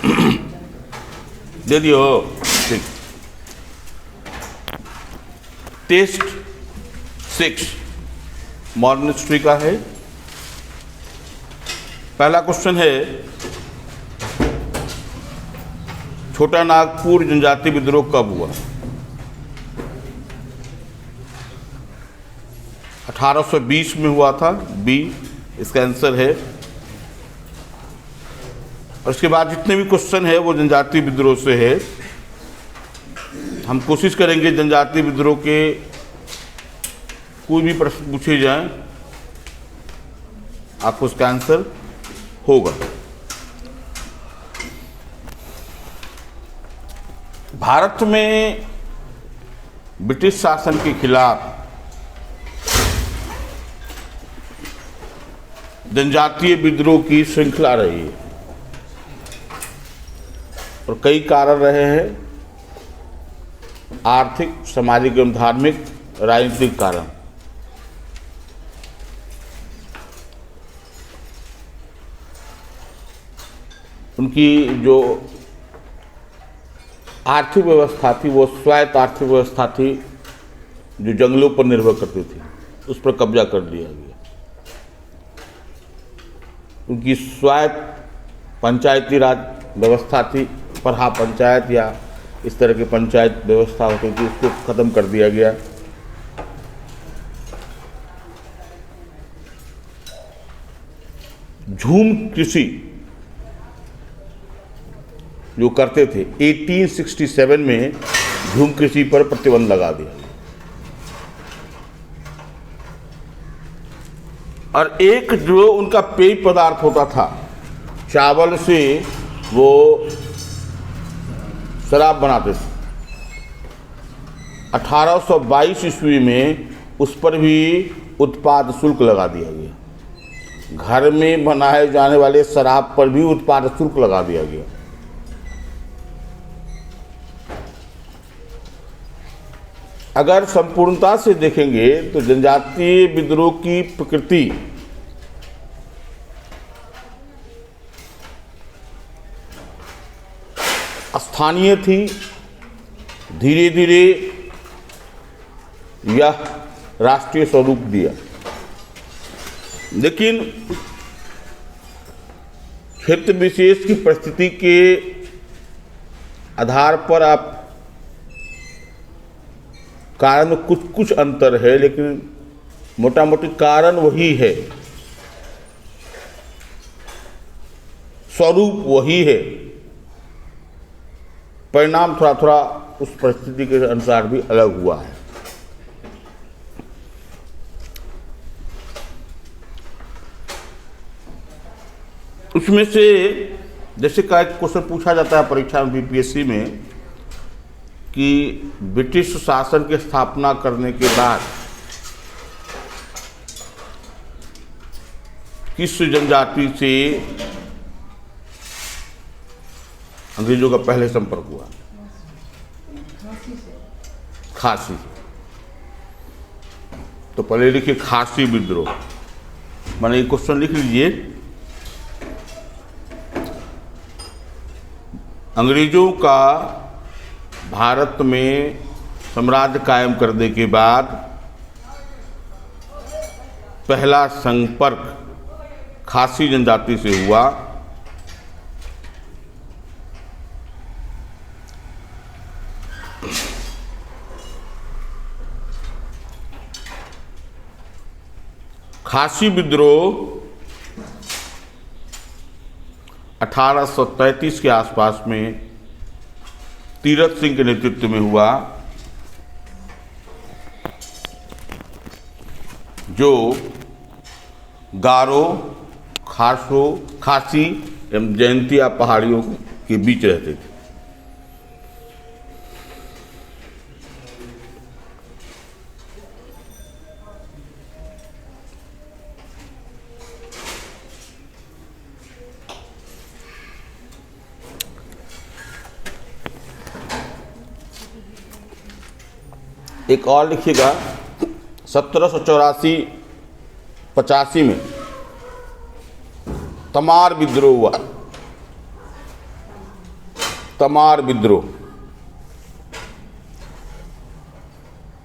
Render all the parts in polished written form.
दे दियो, ठीक। Test 6 modern history का है। पहला क्वेश्चन है, छोटा नागपुर जनजाति विद्रोह कब हुआ? 1820 में हुआ था, बी इसका आंसर है। और उसके बाद जितने भी क्वेश्चन है वो जनजाति विद्रोह से है। हम कोशिश करेंगे जनजाति विद्रोह के कोई भी प्रश्न पूछे जाएं आपको उसका आंसर होगा। भारत में ब्रिटिश शासन के खिलाफ जनजातीय विद्रोह की श्रृंखला रही है और कई कारण रहे हैं, आर्थिक, सामाजिक एवं धार्मिक, राजनीतिक कारण। उनकी जो आर्थिक व्यवस्था थी वो स्वायत्त आर्थिक व्यवस्था थी, जो जंगलों पर निर्भर करती थी, उस पर कब्जा कर लिया गया। उनकी स्वायत्त पंचायती राज व्यवस्था थी, पढ़ा पंचायत या इस तरह की पंचायत व्यवस्था होती थी, उसको खत्म कर दिया गया। झूम कृषि जो करते थे, 1867 में झूम कृषि पर प्रतिबंध लगा दिया गया। और एक जो उनका पेय पदार्थ होता था, चावल से वो शराब बनाते थे। 1822 ईस्वी में उस पर भी उत्पाद शुल्क लगा दिया गया। घर में बनाए जाने वाले शराब पर भी उत्पाद शुल्क लगा दिया गया। अगर संपूर्णता से देखेंगे तो जनजातीय विद्रोह की प्रकृति स्थानीय थी। धीरे धीरे यह राष्ट्रीय स्वरूप दिया, लेकिन क्षेत्र विशेष की परिस्थिति के आधार पर आप कारण में कुछ कुछ अंतर है, लेकिन मोटा मोटी कारण वही है, स्वरूप वही है। परिणाम थोड़ा थोड़ा उस परिस्थिति के अनुसार भी अलग हुआ है। उसमें से जैसे का एक क्वेश्चन पूछा जाता है परीक्षा में, बीपीएससी में, कि ब्रिटिश शासन की स्थापना करने के बाद किस जनजाति से अंग्रेजों का पहले संपर्क हुआ? खासी। तो पहले लिखिए खासी विद्रोह। मैंने ये क्वेश्चन लिख लीजिए। अंग्रेजों का भारत में साम्राज्य कायम करने के बाद पहला संपर्क खासी जनजाति से हुआ। खासी विद्रोह 1833 के आसपास में तीरथ सिंह के नेतृत्व में हुआ, जो गारो, खासो, खासी एवं जयंतिया पहाड़ियों के बीच रहते थे। एक और लिखिएगा, 1784-85 में तमार विद्रोह हुआ। तमार विद्रोह,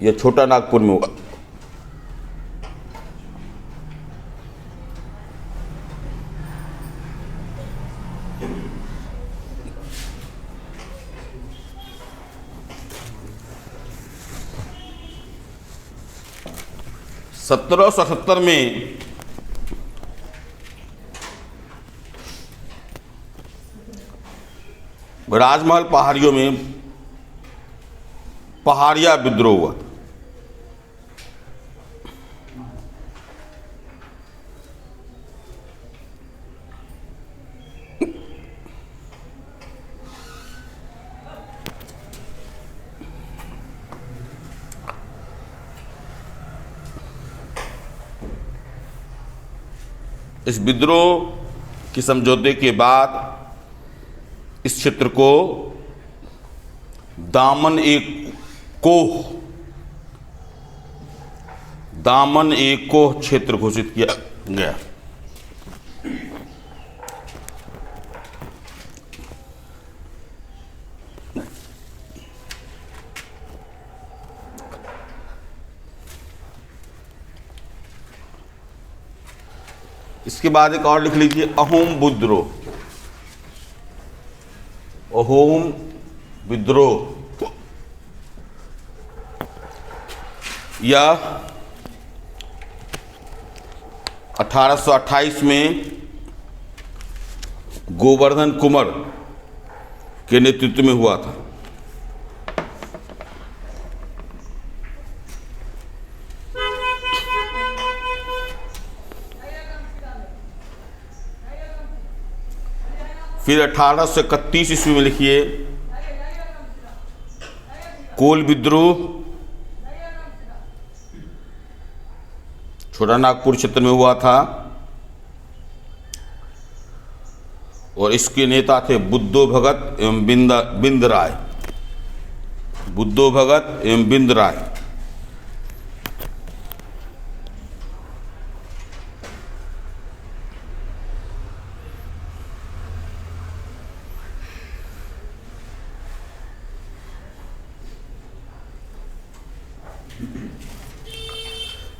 यह छोटा नागपुर में हुआ। सत्रह सौ 77 में राजमहल पहाड़ियों में पहाड़िया विद्रोह हुआ। इस विद्रोह की समझौते के बाद इस क्षेत्र को दामन एक कोह क्षेत्र घोषित किया गया। इसके बाद एक और लिख लीजिए, अहोम विद्रोह। अहोम विद्रोह यह 1828 में गोवर्धन कुंवर के नेतृत्व में हुआ था। फिर 1831 ईस्वी में लिखिए कोल विद्रोह, छोटा नागपुर क्षेत्र में हुआ था और इसके नेता थे बुद्धो भगत एवं बिंद राय। बुद्धो भगत एवं बिंद राय।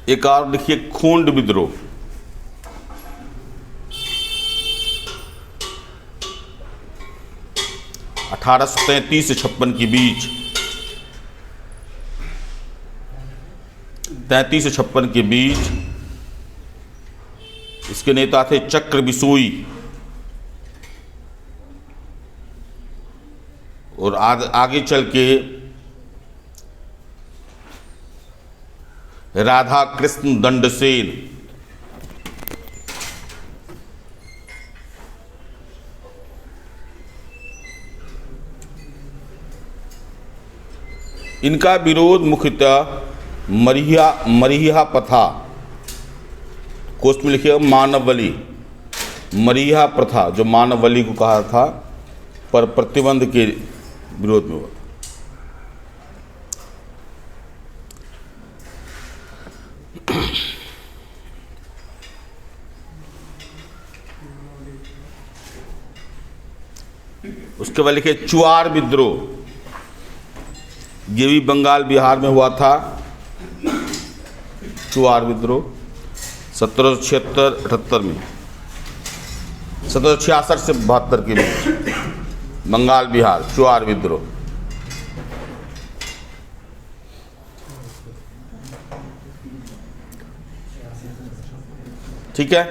एक और लिखिए खूंड विद्रोह। अठारह सौ 33 से 56 के बीच, 33 से 56 के बीच इसके नेता थे चक्र बिसोई और आगे चल के राधा कृष्ण दंडसेन। इनका विरोध मुख्यतः मरीहा प्रथा, कोष्ठ में लिखिए मानवबलि, मरीहा प्रथा जो मानवबलि को कहा था, पर प्रतिबंध के विरोध में हुआ। उसके बाद लिखे चुआर विद्रोह, ये भी बंगाल बिहार में हुआ था। चुआर विद्रोह 1776-78 में, 1766 से 72 के बीच बंगाल बिहार चुआर विद्रोह। ठीक है।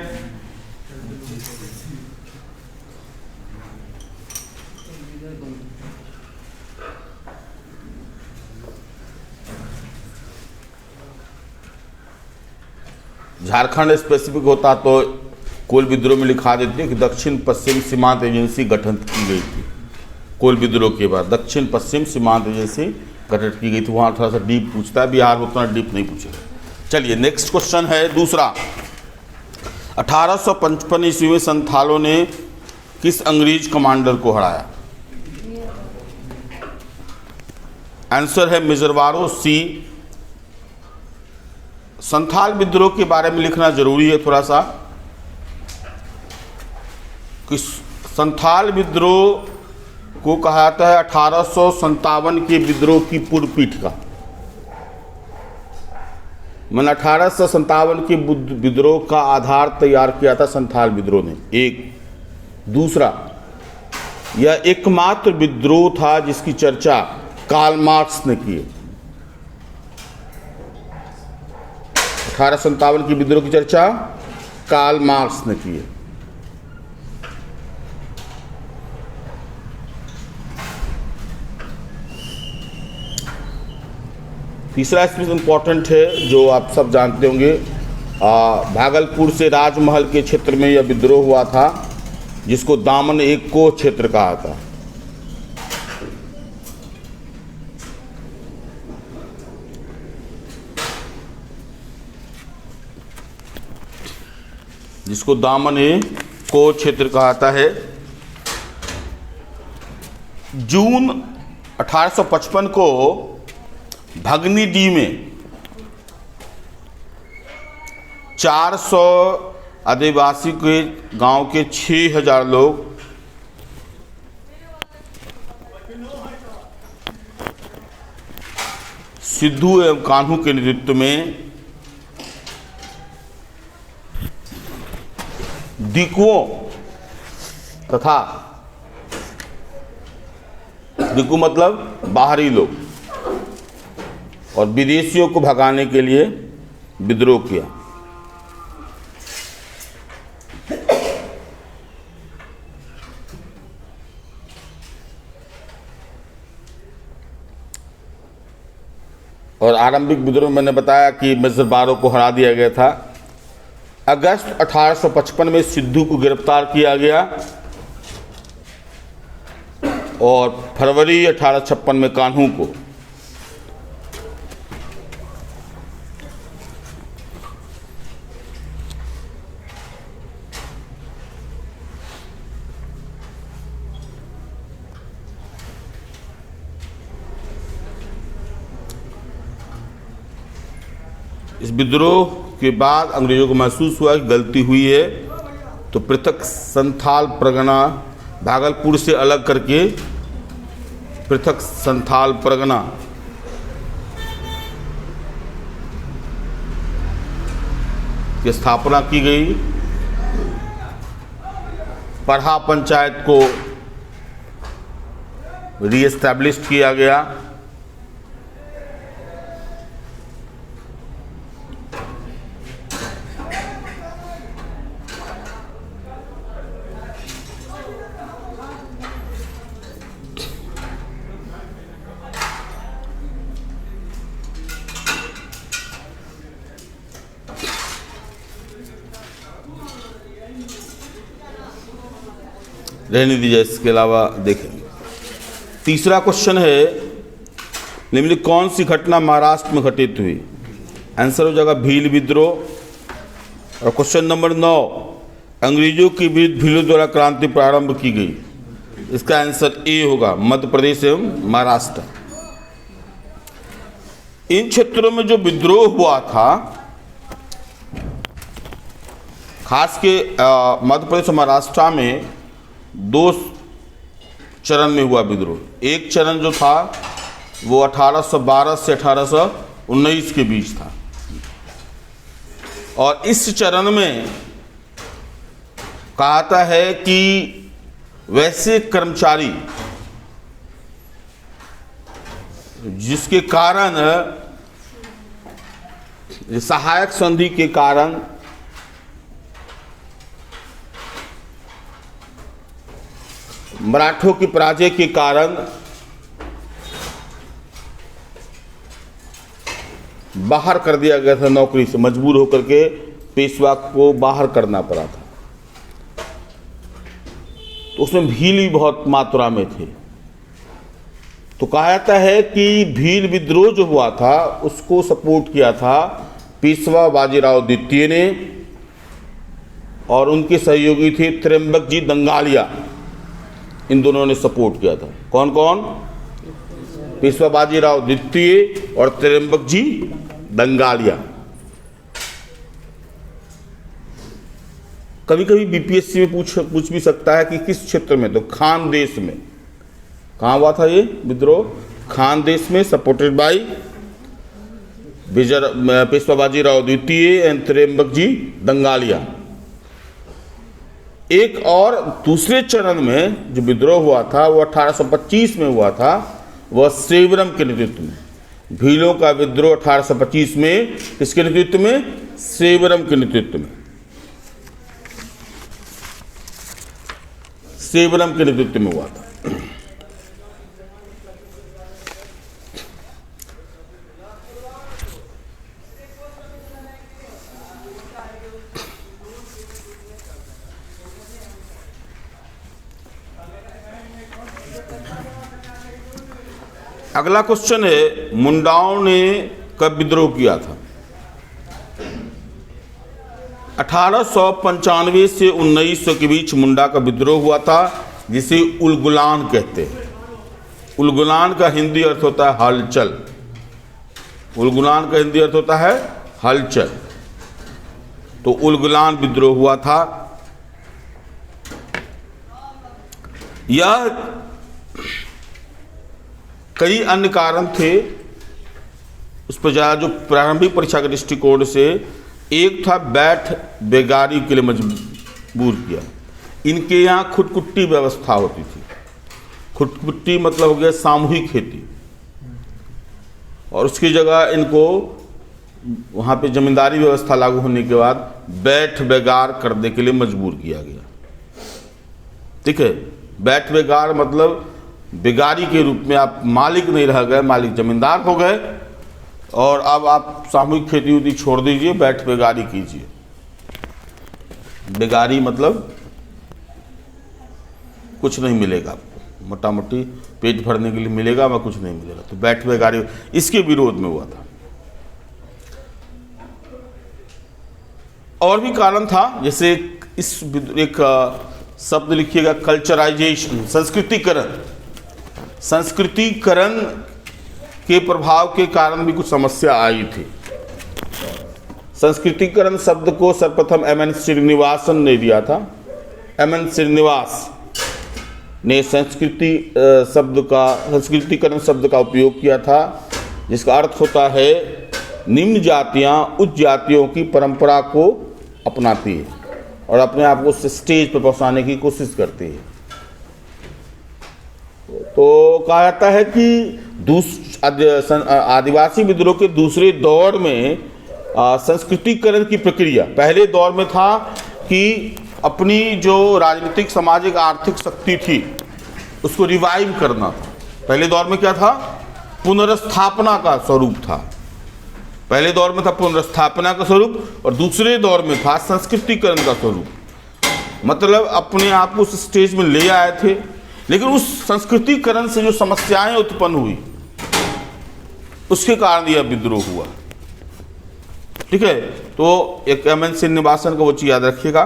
झारखंड स्पेसिफिक होता तो कोल विद्रोह में लिखा देते हैं कि दक्षिण पश्चिम सीमांत एजेंसी गठन की गई थी। कोल विद्रोह के बाद दक्षिण पश्चिम सीमांत एजेंसी गठित की गई थी। वहाँ थोड़ा सा डीप पूछता है, बिहार में उतना डीप नहीं पूछेगा। चलिए नेक्स्ट क्वेश्चन है दूसरा। 1855 ईस्वी में संथालों ने किस अंग्रेज कमांडर को हराया? आंसर है मिजरवारो सी। संथाल विद्रोह के बारे में लिखना जरूरी है थोड़ा सा कि संथाल विद्रोह को कहा जाता है 1857 के विद्रोह की पूर्व पीठ का। मैंने 1857 के विद्रोह का आधार तैयार किया था संथाल विद्रोह ने। एक दूसरा, यह एकमात्र विद्रोह था जिसकी चर्चा कार्ल मार्क्स ने की। 1857 की विद्रोह की चर्चा कार्ल मार्क्स ने की। तीसरा इसमें इंपॉर्टेंट है जो आप सब जानते होंगे, भागलपुर से राजमहल के क्षेत्र में यह विद्रोह हुआ था जिसको दामन एक को क्षेत्र कहा था। जिसको दामन एक को क्षेत्र कहा है। जून 1855 को भगनीडीह में 400 आदिवासी के गांव के 6000 लोग सिद्धू एवं कान्हू के नेतृत्व में दिकुओं तथा दिकु मतलब बाहरी लोग और विदेशियों को भगाने के लिए विद्रोह किया। और आरंभिक विद्रोह में मैंने बताया कि मेजर बारो को हरा दिया गया था। अगस्त 1855 में सिद्धू को गिरफ्तार किया गया और फरवरी 1856 में कान्हू को। इस विद्रोह के बाद अंग्रेजों को महसूस हुआ कि गलती हुई है, तो पृथक संथाल परगना भागलपुर से अलग करके पृथक संथाल परगना की स्थापना की गई। पढ़ा पंचायत को रीएस्टैब्लिश किया गया। रहने दीजिए, इसके अलावा देखेंगे। तीसरा क्वेश्चन है, निम्नलिखित कौन सी घटना महाराष्ट्र में घटित हुई? आंसर हो जाएगा भील विद्रोह। और क्वेश्चन नंबर 9, अंग्रेजों के विरुद्ध भीलों द्वारा क्रांति प्रारंभ की गई। इसका आंसर ए होगा, मध्य प्रदेश एवं महाराष्ट्र। इन क्षेत्रों में जो विद्रोह हुआ था, खास के मध्य प्रदेश और महाराष्ट्र में 2 चरण में हुआ विद्रोह। एक चरण जो था वो 1812 से 1819 के बीच था, और इस चरण में कहता है कि वैसे कर्मचारी जिसके कारण सहायक संधि के कारण मराठों की पराजय के कारण बाहर कर दिया गया था नौकरी से, मजबूर होकर के पेशवा को बाहर करना पड़ा था। तो उसमें भील भी बहुत मात्रा में थे। तो कहा जाता है कि भील विद्रोह जो हुआ था उसको सपोर्ट किया था पेशवा बाजीराव द्वितीय ने, और उनके सहयोगी थे त्र्यंबक जी दंगालिया। इन दोनों ने सपोर्ट किया था। कौन कौन? पेशवा बाजीराव द्वितीय और त्र्यंबक जी दंगालिया। कभी कभी बीपीएससी में पूछ भी सकता है कि किस क्षेत्र में, तो खानदेश में। कहाँ हुआ था ये विद्रोह? खानदेश में, सपोर्टेड बाई पेशवा बाजीराव द्वितीय एंड त्र्यंबक जी दंगालिया। एक और दूसरे चरण में जो विद्रोह हुआ था वो 1825 में हुआ था, वह सेवरम के नेतृत्व में। भीलों का विद्रोह 1825 में किसके नेतृत्व में? सेवरम के नेतृत्व में। सेवरम के नेतृत्व में हुआ था। अगला क्वेश्चन है, मुंडाओं ने कब विद्रोह किया था? 1895 से 1900 के बीच मुंडा का विद्रोह हुआ था, जिसे उलगुलान कहते हैं। उलगुलान का हिंदी अर्थ होता है हलचल। उलगुलान का हिंदी अर्थ होता है हलचल। तो उलगुलान विद्रोह हुआ था। यह कई अन्य कारण थे उस पर ज़्यादा जो प्रारंभिक परीक्षा के दृष्टिकोण से, एक था बैठ बेगारी के लिए मजबूर किया। इनके यहाँ खुदकुट्टी व्यवस्था होती थी। खुदकुट्टी मतलब हो गया सामूहिक खेती, और उसकी जगह इनको वहाँ पे जमींदारी व्यवस्था लागू होने के बाद बैठ बेगार करने के लिए मजबूर किया गया। ठीक है, बैठ बेगार मतलब बेगारी के रूप में आप मालिक नहीं रह गए, मालिक जमींदार हो गए, और अब आप सामूहिक खेती उती छोड़ दीजिए, बैठ बेगारी कीजिए। बेगारी मतलब कुछ नहीं मिलेगा आपको, मोटा मोटी पेट भरने के लिए मिलेगा, वह कुछ नहीं मिलेगा। तो बैठ बेगारी इसके विरोध में हुआ था। और भी कारण था, जैसे इस एक शब्द लिखिएगा, कल्चराइजेशन, संस्कृतिकरण। संस्कृतिकरण के प्रभाव के कारण भी कुछ समस्या आई थी। संस्कृतिकरण शब्द को सर्वप्रथम एम एन श्रीनिवासन ने दिया था। एम एन श्रीनिवास ने संस्कृतिकरण शब्द का उपयोग किया था, जिसका अर्थ होता है निम्न जातियां उच्च जातियों की परंपरा को अपनाती है और अपने आप को स्टेज पर पहुंचाने की कोशिश करती है। तो कहा जाता है कि आदिवासी विद्रोह के दूसरे दौर में संस्कृतिकरण की प्रक्रिया, पहले दौर में था कि अपनी जो राजनीतिक, सामाजिक, आर्थिक शक्ति थी उसको रिवाइव करना था। पहले दौर में क्या था? पुनर्स्थापना का स्वरूप था। पहले दौर में था पुनर्स्थापना का स्वरूप, और दूसरे दौर में था संस्कृतिकरण का स्वरूप। मतलब अपने आप को उस स्टेज में ले आए थे, लेकिन उस संस्कृतिकरण से जो समस्याएं उत्पन्न हुई उसके कारण यह विद्रोह हुआ। ठीक है, तो एक एम एन श्रीनिवासन का वो चीज याद रखिएगा।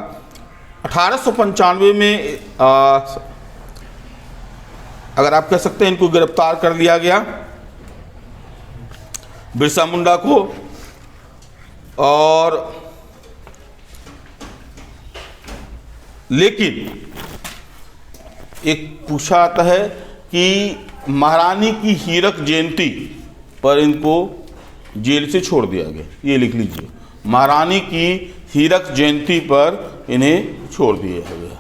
1895 में अगर आप कह सकते हैं इनको गिरफ्तार कर लिया गया, बिरसा मुंडा को, और लेकिन एक पूछा आता है कि महारानी की हीरक जयंती पर इनको जेल से छोड़ दिया गया। ये लिख लीजिए, महारानी की हीरक जयंती पर इन्हें छोड़ दिया गया।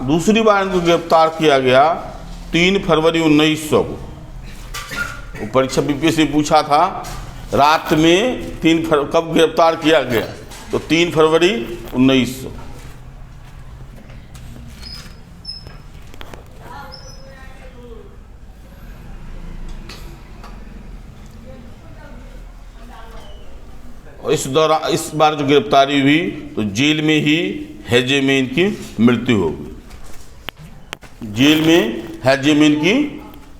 दूसरी बार इनको गिरफ्तार किया गया 3 फरवरी 1900 को। परीक्षा बीपीएससी पूछा था रात में कब गिरफ्तार किया गया, तो 3 फरवरी 1900। और इस बार जो गिरफ्तारी हुई तो जेल में ही हैजे में इनकी मृत्यु हो गई। जेल में हैजे में इनकी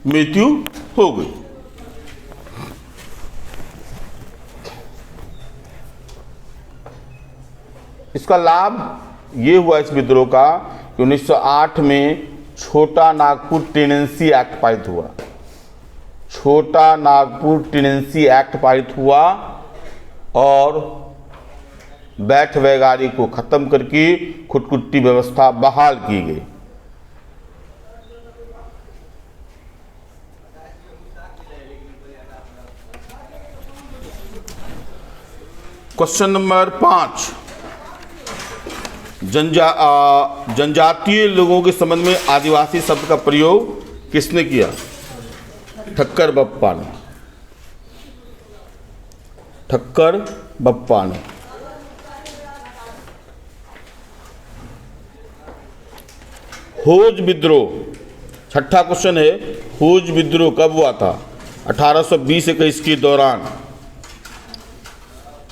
मृत्यु हो गई। इसका लाभ ये हुआ इस विद्रोह का कि 1908 में छोटा नागपुर टेनेंसी एक्ट पारित हुआ। छोटा नागपुर टेनेंसी एक्ट पारित हुआ और बैठ वैगारी को खत्म करके खुदकुट्टी व्यवस्था बहाल की गई। क्वेश्चन नंबर 5, जनजातीय लोगों के संबंध में आदिवासी शब्द का प्रयोग किसने किया? ठक्कर बप्पा ने। ठक्कर बप्पा ने। होज विद्रोह, छठा क्वेश्चन है, होज विद्रोह कब हुआ था? 1820-21 के दौरान।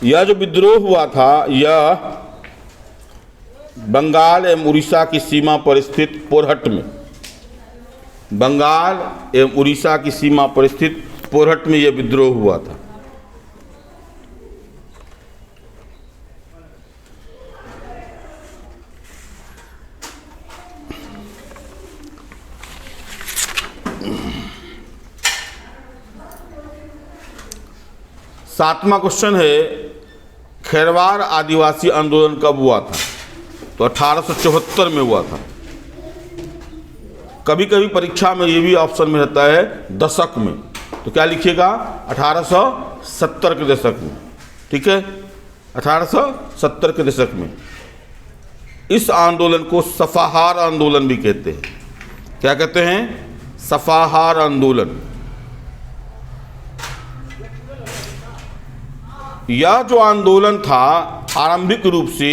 यह जो विद्रोह हुआ था यह बंगाल एवं उड़ीसा की सीमा पर स्थित पोरहट में, बंगाल एवं उड़ीसा की सीमा पर स्थित पोरहट में यह विद्रोह हुआ था। सातवां क्वेश्चन है, खेरवार आदिवासी आंदोलन कब हुआ था? तो 1874 में हुआ था। कभी कभी परीक्षा में ये भी ऑप्शन में रहता है दशक में, तो क्या लिखिएगा? 1870 के दशक में। ठीक है, 1870 के दशक में। इस आंदोलन को सफाहार आंदोलन भी कहते हैं। क्या कहते हैं? सफाहार आंदोलन। यह जो आंदोलन था आरंभिक रूप से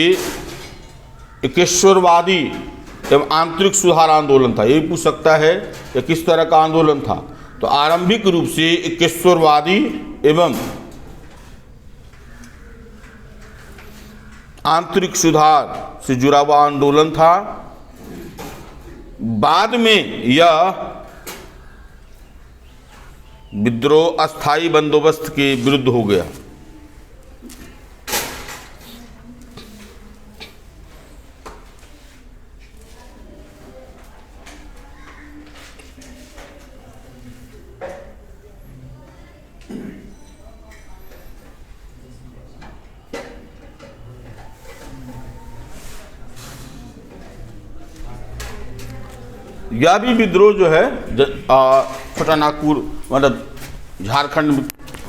एकेश्वरवादी एवं आंतरिक सुधार आंदोलन था। ये भी पूछ सकता है कि किस तरह का आंदोलन था। तो आरंभिक रूप से एकेश्वरवादी एवं आंतरिक सुधार से जुड़ा हुआ आंदोलन था। बाद में यह विद्रोह अस्थायी बंदोबस्त के विरुद्ध हो गया। यह भी विद्रोह जो है छोटा नागपुर मतलब झारखंड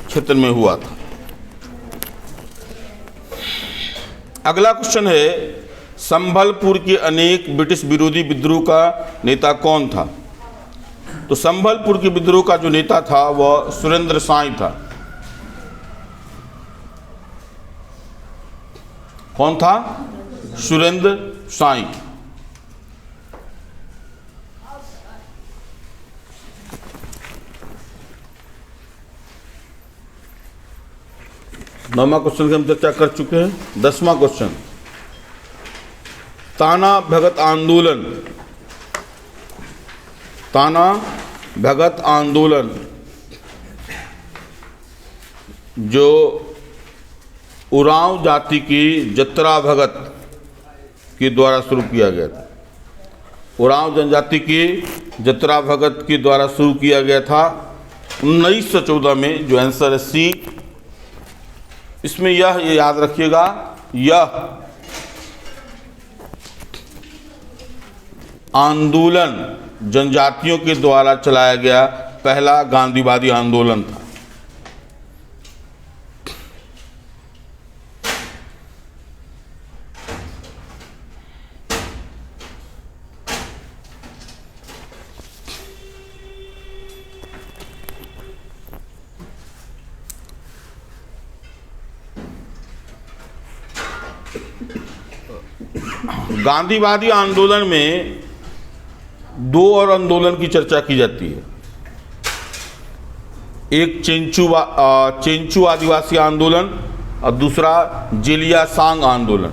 क्षेत्र में हुआ था। अगला क्वेश्चन है, संभलपुर के अनेक ब्रिटिश विरोधी विद्रोह का नेता कौन था? तो संभलपुर के विद्रोह का जो नेता था वह सुरेंद्र साई था। कौन था? सुरेंद्र साई। नौवां क्वेश्चन की हम चर्चा कर चुके हैं। 10वां क्वेश्चन, ताना भगत आंदोलन। ताना भगत आंदोलन जो उरांव जाति की जतरा भगत के द्वारा शुरू किया गया था। उरांव जनजाति की जतरा भगत के द्वारा शुरू किया गया था 1914 में। जो आंसर है सी। इसमें यह याद रखिएगा, यह आंदोलन जनजातियों के द्वारा चलाया गया पहला गांधीवादी आंदोलन था। गांधीवादी आंदोलन में दो और आंदोलन की चर्चा की जाती है। एक चेंचू आदिवासी आंदोलन और दूसरा जेलिया सांग आंदोलन।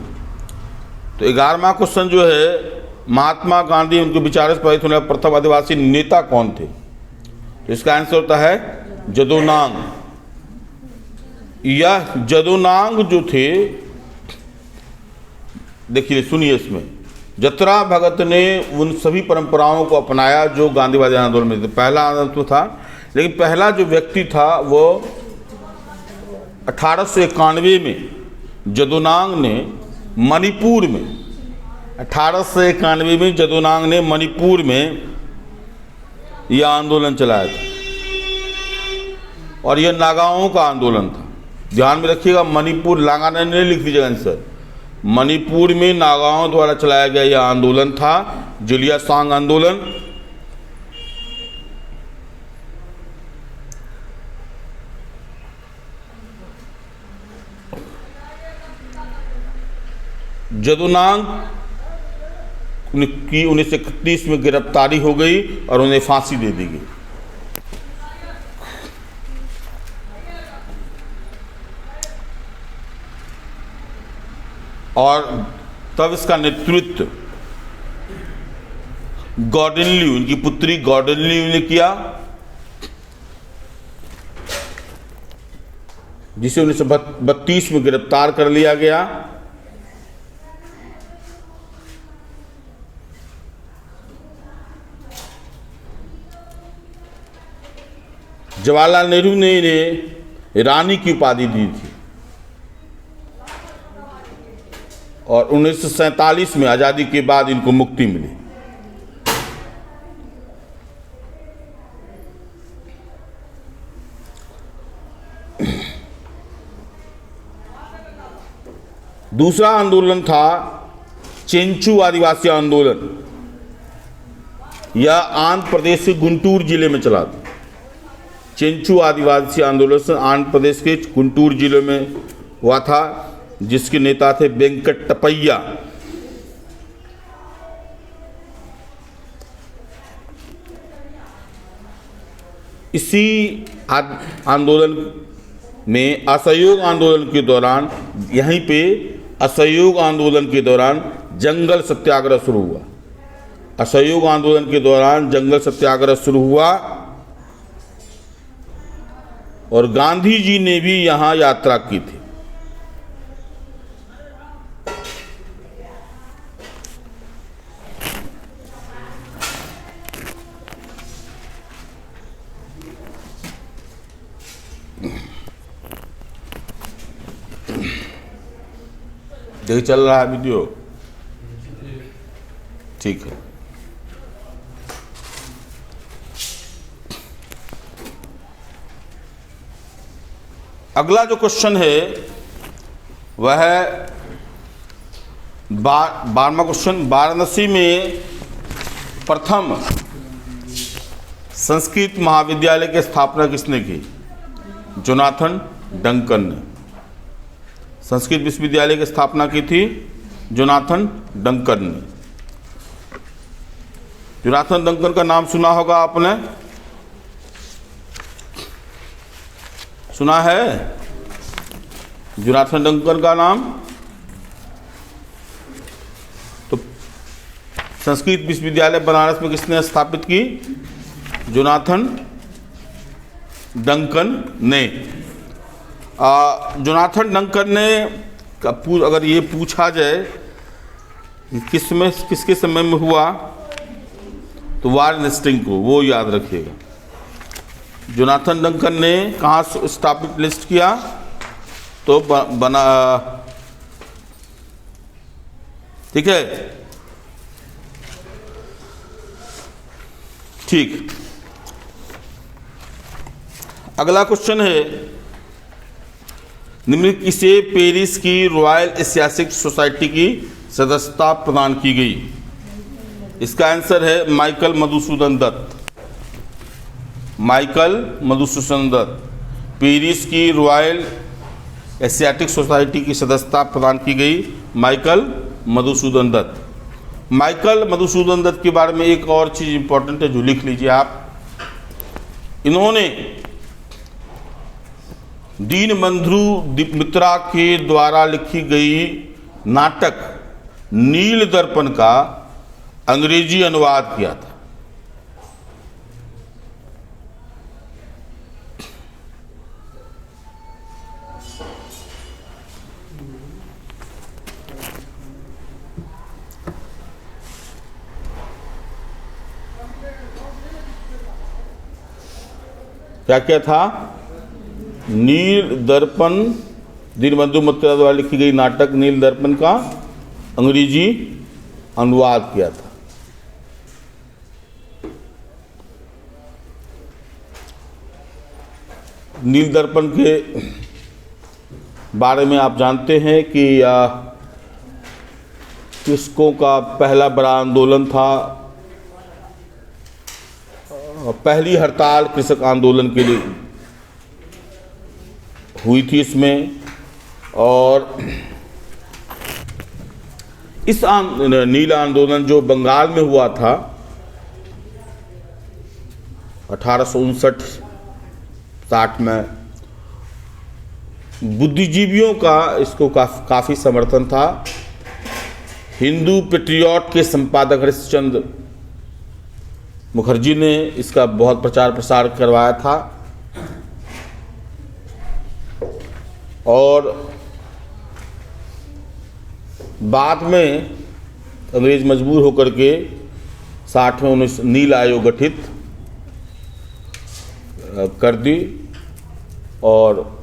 तो 11वां क्वेश्चन जो है, महात्मा गांधी उनके विचारों से प्रभावित होने वाले प्रथम आदिवासी नेता कौन थे? तो इसका आंसर होता है जदोनांग। यह जदोनांग जो थे, देखिए सुनिए, इसमें जतरा भगत ने उन सभी परंपराओं को अपनाया जो गांधीवादी आंदोलन में थे। पहला आंदोलन तो था, लेकिन पहला जो व्यक्ति था वो 1891 में जदुनांग ने मणिपुर में 1891 में जदुनांग ने मणिपुर में यह आंदोलन चलाया था और यह नागाओं का आंदोलन था। ध्यान में रखिएगा, मणिपुर नागालैंड ने लिख दीजिएगा आंसर। मणिपुर में नागाओं द्वारा चलाया गया यह आंदोलन था जुलिया सांग आंदोलन। जदुनांग की 1931 में गिरफ्तारी हो गई और उन्हें फांसी दे दी गई। और तब इसका नेतृत्व गॉर्डन ल्यू, इनकी पुत्री गॉर्डन ल्यू ने किया, जिसे 1932 में गिरफ्तार कर लिया गया। जवाहरलाल नेहरू ने इन्हें रानी की उपाधि दी थी और 1947 में आज़ादी के बाद इनको मुक्ति मिली। दूसरा आंदोलन था चेंचू आदिवासी आंदोलन। यह आंध्र प्रदेश के गुंटूर जिले में चला था। चेंचू आदिवासी आंदोलन आंध्र प्रदेश के गुंटूर जिले में हुआ था, जिसके नेता थे वेंकटप्पय्या। इसी आंदोलन में असहयोग आंदोलन के दौरान, यहीं पे असहयोग आंदोलन के दौरान जंगल सत्याग्रह शुरू हुआ। असहयोग आंदोलन के दौरान जंगल सत्याग्रह शुरू हुआ और गांधी जी ने भी यहां यात्रा की थी। देख चल रहा है वीडियो? ठीक है। अगला जो क्वेश्चन है वह है 12वां क्वेश्चन। वाराणसी में प्रथम संस्कृत महाविद्यालय की स्थापना किसने की? जोनाथन डंकन ने संस्कृत विश्वविद्यालय की स्थापना की थी, जोनाथन डंकन ने। जोनाथन डंकन का नाम सुना होगा आपने, सुना है जोनाथन डंकन का नाम? तो संस्कृत विश्वविद्यालय बनारस में किसने स्थापित की? जोनाथन डंकन ने। जोनाथन डंकन ने अगर ये पूछा जाए किसके समय में हुआ तो वारेन हेस्टिंग्स को, वो याद रखिएगा। जोनाथन डंकन ने कहाँ स्थापित लिस्ट किया? तो बना, ठीक है, ठीक। अगला क्वेश्चन है, निम्नलिखित किसे पेरिस की रॉयल एशियाटिक सोसाइटी की सदस्यता प्रदान की गई? इसका आंसर है Michael Madhusudan Dutt. Michael Madhusudan Dutt, Paris की रॉयल एशियाटिक सोसाइटी की सदस्यता प्रदान की गई माइकल मधुसूदन दत्त। माइकल मधुसूदन दत्त के बारे में एक और चीज़ इंपॉर्टेंट है जो लिख लीजिए आप। इन्होंने दीनबंधु मित्रा के द्वारा लिखी गई नाटक नील दर्पण का अंग्रेजी अनुवाद किया था। क्या क्या था? नील दर्पण, दीनबंधु मित्रा द्वारा लिखी गई नाटक नील दर्पण का अंग्रेजी अनुवाद किया था। नील दर्पण के बारे में आप जानते हैं कि कृषकों का पहला बड़ा आंदोलन था। पहली हड़ताल कृषक आंदोलन के लिए हुई थी इसमें, और इस नील आंदोलन जो बंगाल में हुआ था 1859-60 में, बुद्धिजीवियों का इसको काफ़ी समर्थन था। हिंदू पेट्रियट के संपादक हरिश्चंद्र मुखर्जी ने इसका बहुत प्रचार प्रसार करवाया था, और बाद में अंग्रेज मजबूर होकर के 60 में 19 नील आयोग गठित कर दी, और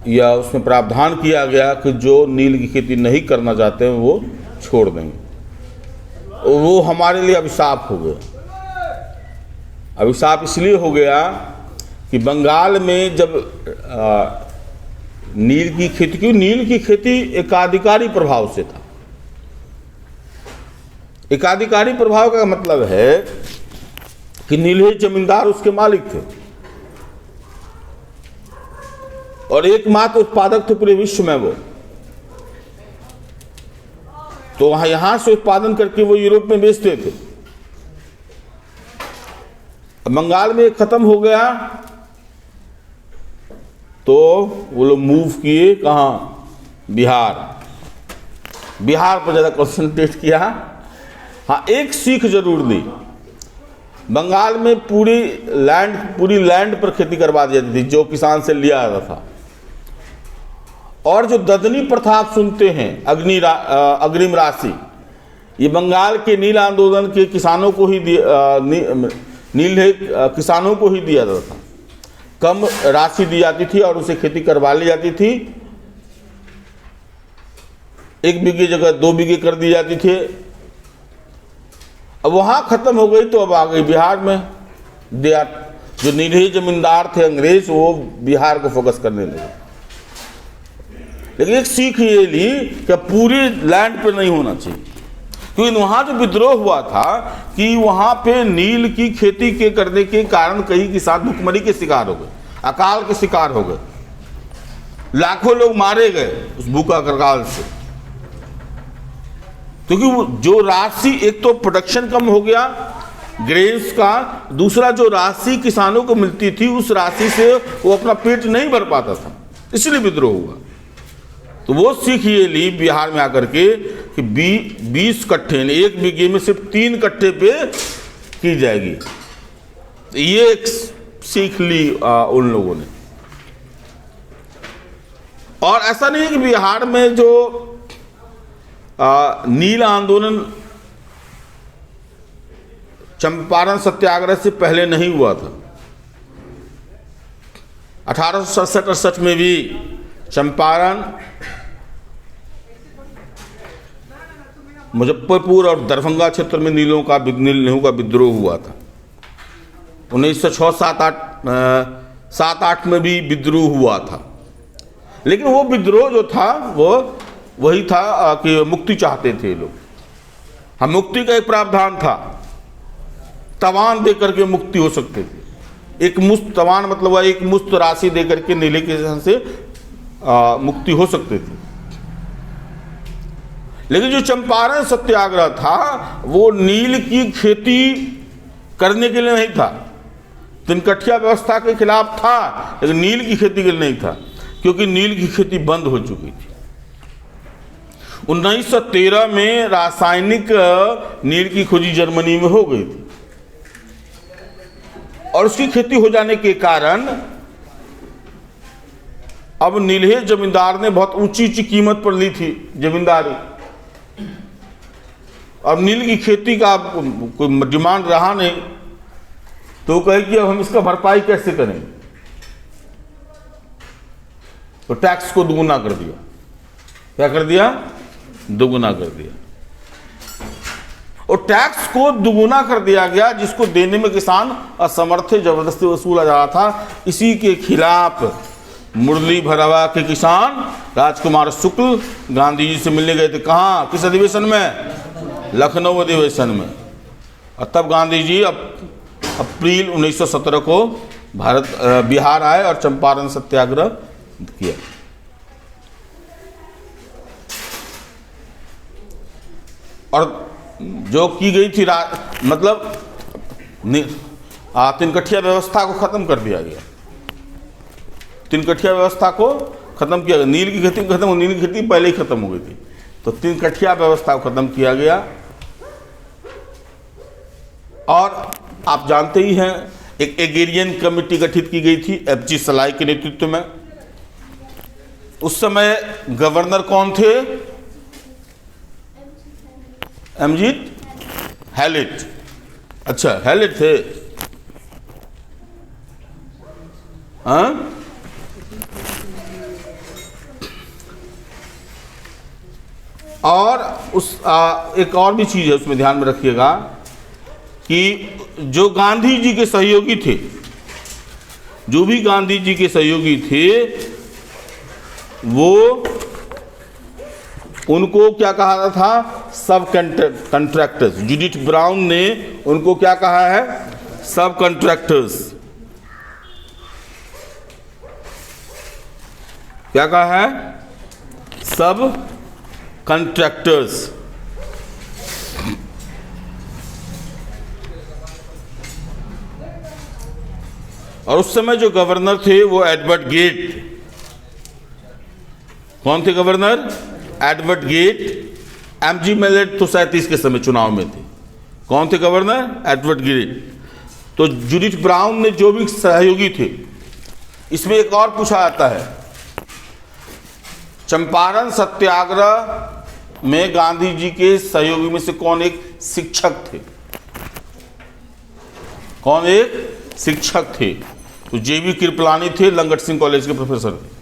या उसमें प्रावधान किया गया कि जो नील की खेती नहीं करना चाहते हैं वो छोड़ देंगे। वो हमारे लिए अभिशाप हो गया। अभिशाप इसलिए हो गया कि बंगाल में जब नील की खेती, क्यों नील की खेती एकाधिकारी प्रभाव से था। एकाधिकारी प्रभाव का मतलब है कि नीले जमींदार उसके मालिक थे और एकमात्र उत्पादक थे पूरे विश्व में वो। तो वहां यहां से उत्पादन करके वो यूरोप में बेचते थे। बंगाल में खत्म हो गया तो वो लोग मूव किए कहां? बिहार। बिहार पर ज्यादा कंसंट्रेट किया। हाँ, एक सीख जरूर दी। बंगाल में पूरी लैंड पर खेती करवा दी जाती थी जो किसान से लिया जाता था। और जो ददनी प्रथा आप सुनते हैं, अग्रिम राशि, ये बंगाल के नील आंदोलन के किसानों को ही किसानों को ही दिया जाता था। कम राशि दी जाती थी और उसे खेती करवा ली जाती थी। 1 बीघे जगह 2 बीघे कर दी जाती थी। अब वहां खत्म हो गई तो अब आ गई बिहार में। जो नीले जमींदार थे अंग्रेज, वो बिहार को फोकस करने लगे। लेकिन एक सीख ये ली कि पूरी लैंड पे नहीं होना चाहिए, क्योंकि वहां जो विद्रोह हुआ था कि वहां पे नील की खेती के करने के कारण कई किसान भुखमरी के शिकार हो गए, अकाल के शिकार हो गए, लाखों लोग मारे गए उस भूखा अकाल से। क्योंकि वो जो राशि, एक तो प्रोडक्शन कम हो गया ग्रेन्स का, दूसरा जो राशि किसानों को मिलती थी उस राशि से वो अपना पेट नहीं भर पाता था, इसलिए विद्रोह हुआ। तो वो सीख ये ली बिहार में आकर के कि 20 कट्ठे, 1 बीघे में सिर्फ 3 कट्ठे पे की जाएगी। तो ये एक सीख ली उन लोगों ने। और ऐसा नहीं है कि बिहार में जो नील आंदोलन चंपारण सत्याग्रह से पहले नहीं हुआ था। 1867-68 में भी चंपारण, मुजफ्फरपुर और दरभंगा क्षेत्र में नीलों का विद्रोह हुआ था। 1907-8 में भी विद्रोह हुआ था। लेकिन वो विद्रोह जो था वो वही था कि मुक्ति चाहते थे लोग। हम मुक्ति का एक प्रावधान था, तवान दे करके मुक्ति हो सकते थे। एक मुश्त तवान मतलब वह एक मुश्त राशि दे करके नीले के से मुक्ति हो सकती थी। लेकिन जो चंपारण सत्याग्रह था वो नील की खेती करने के लिए नहीं था, तिनकठिया व्यवस्था के खिलाफ था, लेकिन नील की खेती के लिए नहीं था, क्योंकि नील की खेती बंद हो चुकी थी। 1913 में रासायनिक नील की खोजी जर्मनी में हो गई थी और उसकी खेती हो जाने के कारण अब नीले जमींदार ने बहुत ऊंची कीमत पर ली थी जमींदारी। अब नील की खेती का कोई डिमांड रहा नहीं, तो कहे कि अब हम इसका भरपाई कैसे करें, तो टैक्स को दुगुना कर दिया। क्या कर दिया? दुगुना कर दिया। और टैक्स को दुगुना कर दिया गया, जिसको देने में किसान असमर्थ थे, जबरदस्ती वसूला जा रहा था। इसी के खिलाफ मुरली भरावा के किसान राजकुमार शुक्ल गांधी जी से मिलने गए थे। कहाँ? किस अधिवेशन में? लखनऊ अधिवेशन में। और तब गांधी जी अप्रैल 1917 को बिहार आए और चंपारण सत्याग्रह किया। और जो की गई थी मतलब तिनकठिया व्यवस्था को खत्म कर दिया गया। तिनकठिया व्यवस्था को खत्म किया गया। नील की खेती खत्म, नील की खेती पहले ही खत्म हो गई थी, तो तिनकठिया व्यवस्था को खत्म किया गया। और आप जानते ही हैं, एक एग्रेरियन कमेटी गठित की गई थी एफजी सलाई के नेतृत्व में। उस समय गवर्नर कौन थे? MG Hallett. अच्छा, हैलेट थे। हाँ, और एक और भी चीज है उसमें ध्यान में रखिएगा कि जो गांधी जी के सहयोगी थे, जो भी गांधी जी के सहयोगी थे, वो उनको क्या कहा था? सब कंट्रैक्टर्स। जूडिथ ब्राउन ने उनको क्या कहा है? सब कंट्रैक्टर्स। क्या कहा है? सब कंट्रैक्टर्स। और उस समय जो गवर्नर थे वो एडवर्ड गेट। कौन थे governor? Edward Gait. M G Mallet तो 37 के समय चुनाव में थे। कौन थे गवर्नर? Edward Gait. तो जूडिथ ब्राउन ने जो भी सहयोगी थे, इसमें एक और पूछा जाता है, चंपारण सत्याग्रह में गांधी जी के सहयोगी में से कौन एक शिक्षक थे? कौन एक शिक्षक थे? तो जेबी कृपलानी थे, लंगट सिंह कॉलेज के प्रोफेसर थे।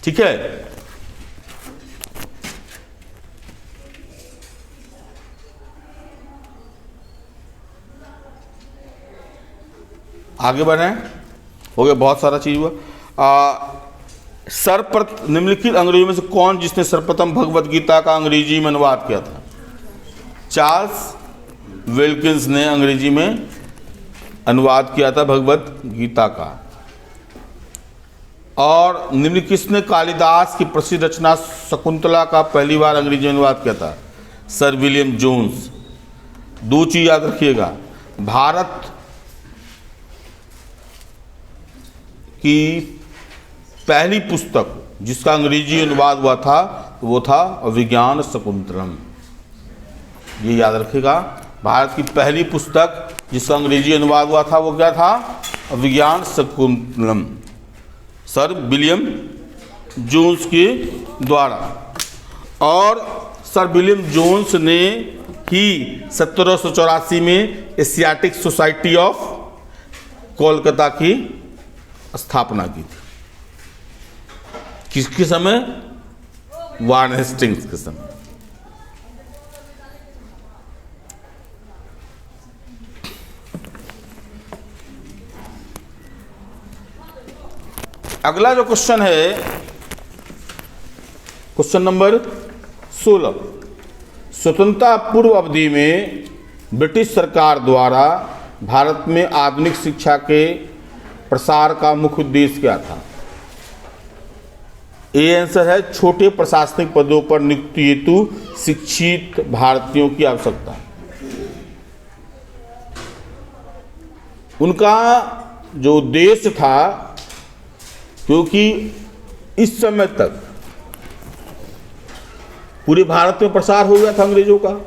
ठीक है। आगे बढ़े, हो गया, बहुत सारा चीज हुआ। निम्नलिखित अंग्रेजों में से कौन जिसने सर्वप्रथम भगवत गीता का अंग्रेजी में अनुवाद किया था? चार्ल्स विल्किंस ने अंग्रेजी में अनुवाद किया था भगवत गीता का। और निम्नलिखित किसने कालिदास की प्रसिद्ध रचना शकुंतला का पहली बार अंग्रेजी में अनुवाद किया था? Sir William Jones. दो चीज याद रखिएगा, भारत की पहली पुस्तक जिसका अंग्रेजी अनुवाद हुआ था वो था विज्ञान शकुंतलम। ये याद रखिएगा, भारत की पहली पुस्तक जिसका अंग्रेजी अनुवाद हुआ था वो क्या था? विज्ञान शकुंतलम, सर विलियम जोन्स के द्वारा। और सर विलियम जोन्स ने ही 1784 में एशियाटिक सोसाइटी ऑफ कोलकाता की स्थापना की थी। किसके समय? वार्न हेस्टिंग्स के समय। अगला जो क्वेश्चन है, क्वेश्चन नंबर 16। स्वतंत्रता पूर्व अवधि में ब्रिटिश सरकार द्वारा भारत में आधुनिक शिक्षा के प्रसार का मुख्य उद्देश्य क्या था? ए आंसर है छोटे प्रशासनिक पदों पर नियुक्ति हेतु शिक्षित भारतीयों की आवश्यकता। उनका जो उद्देश्य था, क्योंकि इस समय तक पूरे भारत में प्रसार हो गया था अंग्रेजों का,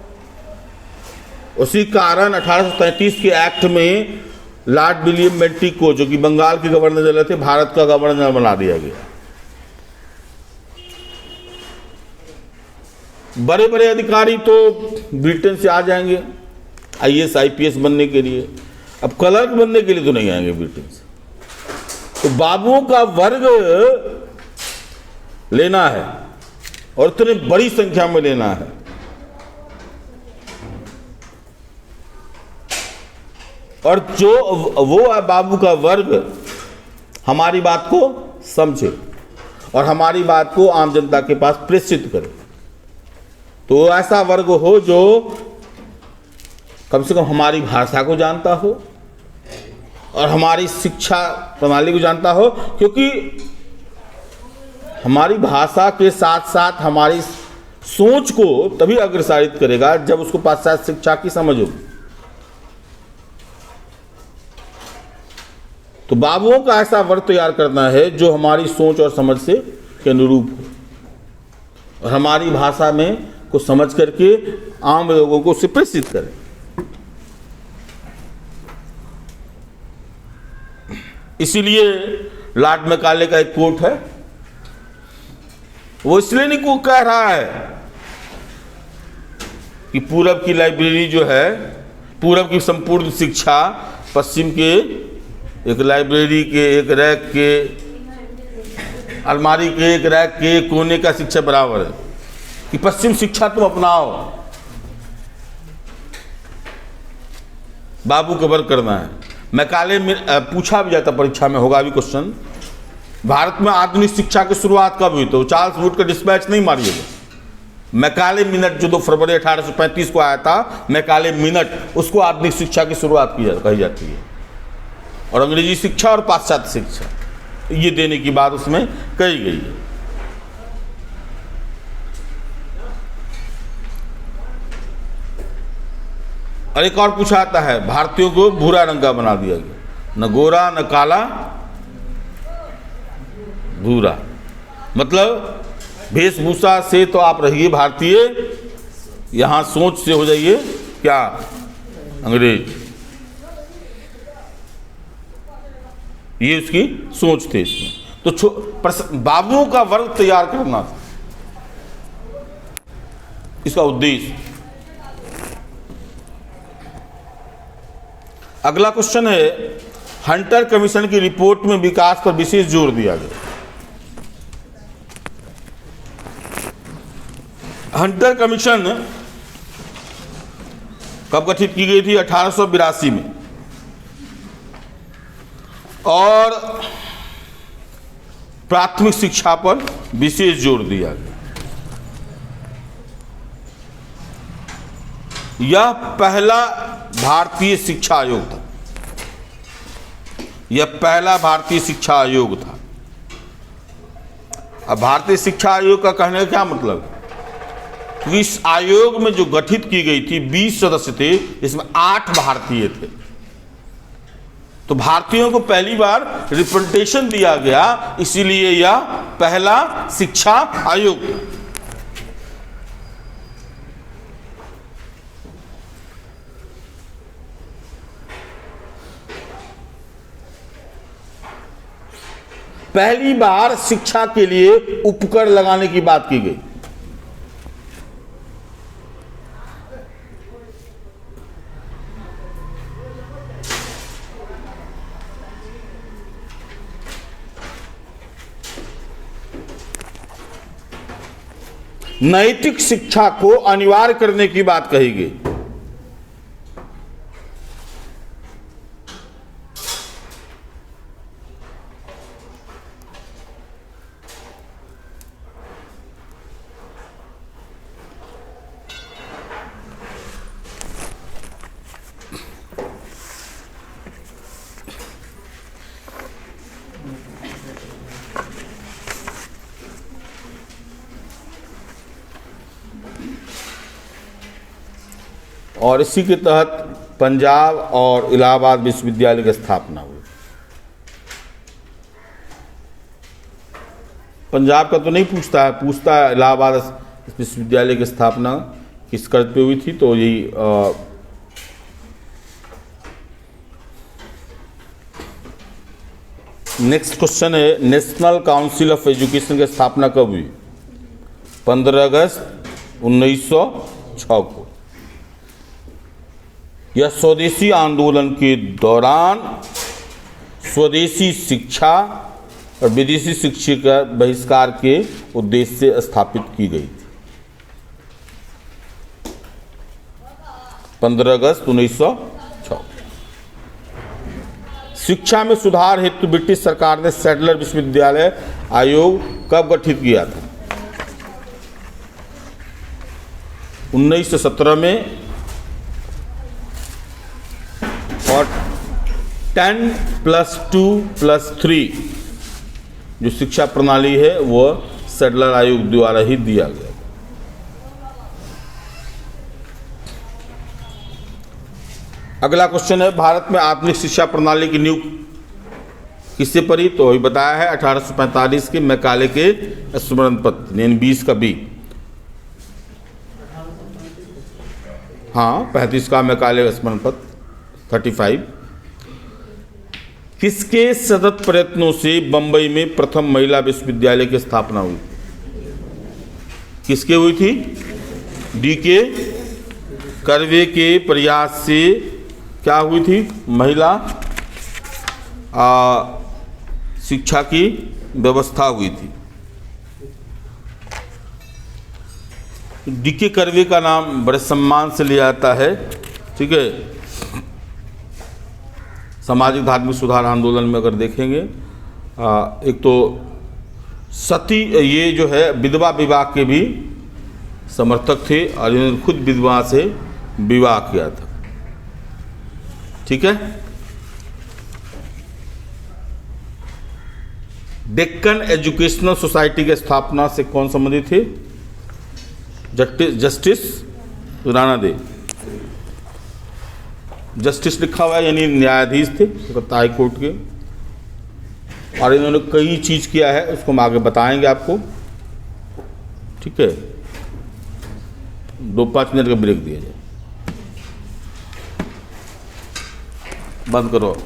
उसी कारण 1833 के एक्ट में लॉर्ड विलियम बेंटिक को, जो कि बंगाल के गवर्नर जनरल थे, भारत का गवर्नर जनरल बना दिया गया। बड़े बड़े अधिकारी तो ब्रिटेन से आ जाएंगे IAS IPS बनने के लिए, अब क्लर्क बनने के लिए तो नहीं आएंगे ब्रिटेन से। तो बाबुओं का वर्ग लेना है और इतनी बड़ी संख्या में लेना है। और जो वो बाबू का वर्ग हमारी बात को समझे और हमारी बात को आम जनता के पास प्रेषित करे, तो ऐसा वर्ग हो जो कम से कम हमारी भाषा को जानता हो और हमारी शिक्षा प्रणाली को जानता हो, क्योंकि हमारी भाषा के साथ साथ हमारी सोच को तभी अग्रसारित करेगा जब उसको पाश्चात्य शिक्षा की समझ होगी। तो बाबुओं का ऐसा वर्ग तैयार करना है जो हमारी सोच और समझ से के अनुरूप हो और हमारी भाषा में को समझ करके आम लोगों को उसे प्रेषित करे। इसीलिए लॉर्ड मैकाले का एक कोट है, वो इसलिए नहीं को कह रहा है कि पूरब की लाइब्रेरी जो है, पूरब की संपूर्ण शिक्षा पश्चिम के एक लाइब्रेरी के एक रैक के अलमारी के एक रैक के कोने का शिक्षा बराबर है, कि पश्चिम शिक्षा तुम अपनाओ। बाबू का वर्ग करना है। मैकाले में पूछा भी जाता, परीक्षा में होगा भी क्वेश्चन, भारत में आधुनिक शिक्षा की शुरुआत कब हुई? तो चार्ल्स वुड का डिस्पैच नहीं मारिएगा। मैकाले मिनट जो 2 फरवरी 1835 को आया था, मैकाले मिनट, उसको आधुनिक शिक्षा की शुरुआत कही जाती है। और अंग्रेजी शिक्षा और पाश्चात्य शिक्षा ये देने की बात उसमें कही गई है। और एक और पूछा आता है, भारतीयों को भूरा रंग का बना दिया गया, न गोरा न काला, भूरा। मतलब वेशभूषा से तो आप रहिए भारतीय, यहां सोच से हो जाइए क्या? अंग्रेज। ये उसकी सोच थी इसमें। तो बाबुओं का वर्ग तैयार करना था इसका उद्देश्य। अगला क्वेश्चन है, हंटर कमीशन की रिपोर्ट में विकास पर विशेष जोर दिया गया। हंटर कमीशन कब गठित की गई थी? 1882 में। और प्राथमिक शिक्षा पर विशेष जोर दिया गया। यह पहला भारतीय शिक्षा आयोग था। यह पहला भारतीय शिक्षा आयोग था। अब भारतीय शिक्षा आयोग का कहने का क्या मतलब? क्योंकि इस आयोग में जो गठित की गई थी 20 सदस्य थे, इसमें 8 भारतीय थे। तो भारतीयों को पहली बार रिप्रेजेंटेशन दिया गया, इसीलिए यह पहला शिक्षा आयोग था। पहली बार शिक्षा के लिए उपकर लगाने की बात की गई। नैतिक शिक्षा को अनिवार्य करने की बात कही गई। और इसी के तहत पंजाब और इलाहाबाद विश्वविद्यालय की स्थापना हुई। पंजाब का तो नहीं पूछता है, पूछता है इलाहाबाद विश्वविद्यालय की स्थापना किस कर्ज पे हुई थी। तो यही नेक्स्ट क्वेश्चन है, नेशनल काउंसिल ऑफ एजुकेशन की स्थापना कब हुई? 15 अगस्त 1906 को। यह स्वदेशी आंदोलन के दौरान स्वदेशी शिक्षा और विदेशी शिक्षा का बहिष्कार के उद्देश्य से स्थापित की गई थी। 15 अगस्त 1906। शिक्षा में सुधार हेतु ब्रिटिश सरकार ने सैडलर विश्वविद्यालय आयोग कब गठित किया था? 1917 में। और 10+2+3 जो शिक्षा प्रणाली है वह सैडलर आयोग द्वारा ही दिया गया। अगला क्वेश्चन है, भारत में आधुनिक शिक्षा प्रणाली की नींव किससे पड़ी? तो अभी बताया है 1845 के मैकाले के स्मरण पत्र, यानी 20 का बी। हाँ, 35 का मैकाले स्मरण पत्र 35। किसके सतत प्रयत्नों से बंबई में प्रथम महिला विश्वविद्यालय की स्थापना हुई? किसके हुई थी? डी.के. कर्वे के प्रयास से क्या हुई थी? महिला शिक्षा की व्यवस्था हुई थी। डी.के. कर्वे का नाम बड़े सम्मान से लिया जाता है, ठीक है। सामाजिक धार्मिक सुधार आंदोलन में अगर देखेंगे, एक तो सती, ये जो है विधवा विवाह के भी समर्थक थे और इन्होंने खुद विधवा से विवाह किया था, ठीक है। डेक्कन एजुकेशनल सोसाइटी की स्थापना से कौन संबंधित थे? जस्टिस राणा देव। जस्टिस लिखा हुआ है यानी न्यायाधीश थे कलकत्ता हाई कोर्ट के, और इन्होंने कई चीज़ किया है, उसको हम आगे बताएंगे आपको, ठीक है। 2-5 मिनट का ब्रेक दिया जाए, बंद करो।